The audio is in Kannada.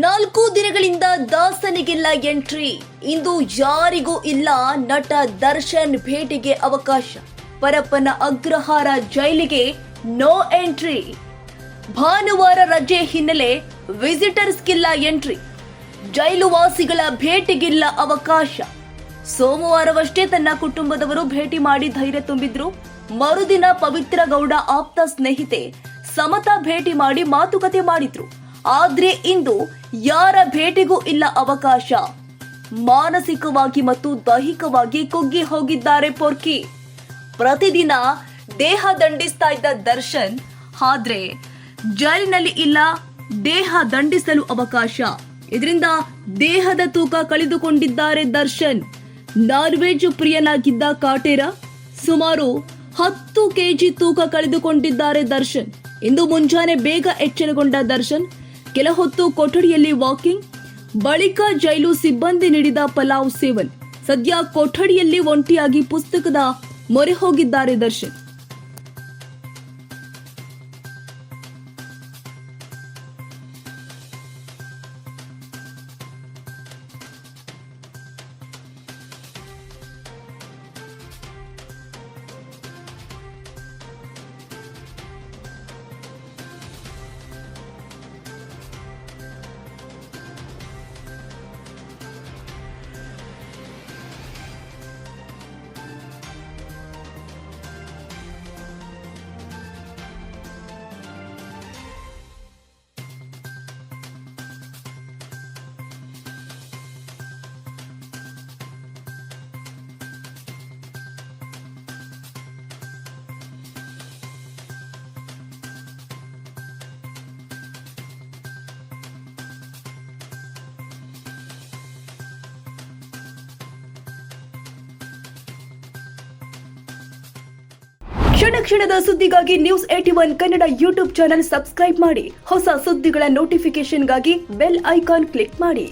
4 ದಿನಗಳಿಂದ ದಾಸನಿಗಿಲ್ಲ ಎಂಟ್ರಿ. ಇಂದು ಯಾರಿಗೂ ಇಲ್ಲ ನಟ ದರ್ಶನ್ ಭೇಟಿಗೆ ಅವಕಾಶ. ಪರಪ್ಪನ ಅಗ್ರಹಾರ ಜೈಲಿಗೆ ನೋ ಎಂಟ್ರಿ. ಭಾನುವಾರ ರಜೆ ಹಿನ್ನೆಲೆ ವಿಸಿಟರ್ಸ್ಗಿಲ್ಲ ಎಂಟ್ರಿ. ಜೈಲು ವಾಸಿಗಳ ಭೇಟಿಗಿಲ್ಲ ಅವಕಾಶ. ಸೋಮವಾರವಷ್ಟೇ ತನ್ನ ಕುಟುಂಬದವರು ಭೇಟಿ ಮಾಡಿ ಧೈರ್ಯ ತುಂಬಿದ್ರು. ಮರುದಿನ ಪವಿತ್ರ ಗೌಡ ಆಪ್ತ ಸ್ನೇಹಿತೆ ಸಮತಾ ಭೇಟಿ ಮಾಡಿ ಮಾತುಕತೆ ಮಾಡಿದ್ರು. ಆದ್ರೆ ಇಂದು ಯಾರ ಭೇಟಿಗೂ ಇಲ್ಲ ಅವಕಾಶ. ಮಾನಸಿಕವಾಗಿ ಮತ್ತು ದೈಹಿಕವಾಗಿ ಕುಗ್ಗಿ ಹೋಗಿದ್ದಾರೆ ಪೊರ್ಕಿ. ಪ್ರತಿದಿನ ದೇಹ ದಂಡಿಸ್ತಾ ಇದ್ದ ದರ್ಶನ್ ಆದ್ರೆ ಜೈಲಿನಲ್ಲಿ ಇಲ್ಲ ದೇಹ ದಂಡಿಸಲು ಅವಕಾಶ. ಇದರಿಂದ ದೇಹದ ತೂಕ ಕಳೆದುಕೊಂಡಿದ್ದಾರೆ ದರ್ಶನ್. ನಾನ್ ವೆಜ್ ಪ್ರಿಯನಾಗಿದ್ದ ಕಾಟೇರ ಸುಮಾರು 10 ಕೆಜಿ ತೂಕ ಕಳೆದುಕೊಂಡಿದ್ದಾರೆ ದರ್ಶನ್. ಇಂದು ಮುಂಜಾನೆ ಬೇಗ ಎಚ್ಚರಗೊಂಡ ದರ್ಶನ್ ಕೆಲ ಹೊತ್ತು ಕೊಠಡಿಯಲ್ಲಿ ವಾಕಿಂಗ್, ಬಳಿಕ ಜೈಲು ಸಿಬ್ಬಂದಿ ನೀಡಿದ ಪಲಾವ್ ಸೇವನ್. ಸದ್ಯ ಕೊಠಡಿಯಲ್ಲಿ ಒಂಟಿಯಾಗಿ ಪುಸ್ತಕದ ಮೊರೆ ಹೋಗಿದ್ದಾರೆ ದರ್ಶನ್. ಕ್ಷಣ ಕ್ಷಣದ ಸುದ್ದಿಗಾಗಿ News81 Kannada YouTube channel subscribe ಮಾಡಿ. ಹೊಸ ಸುದ್ದಿಗಳ ನೋಟಿಫಿಕೇಶನ್ಗಾಗಿ ಬೆಲ್ ಐಕಾನ್ ಕ್ಲಿಕ್ ಮಾಡಿ.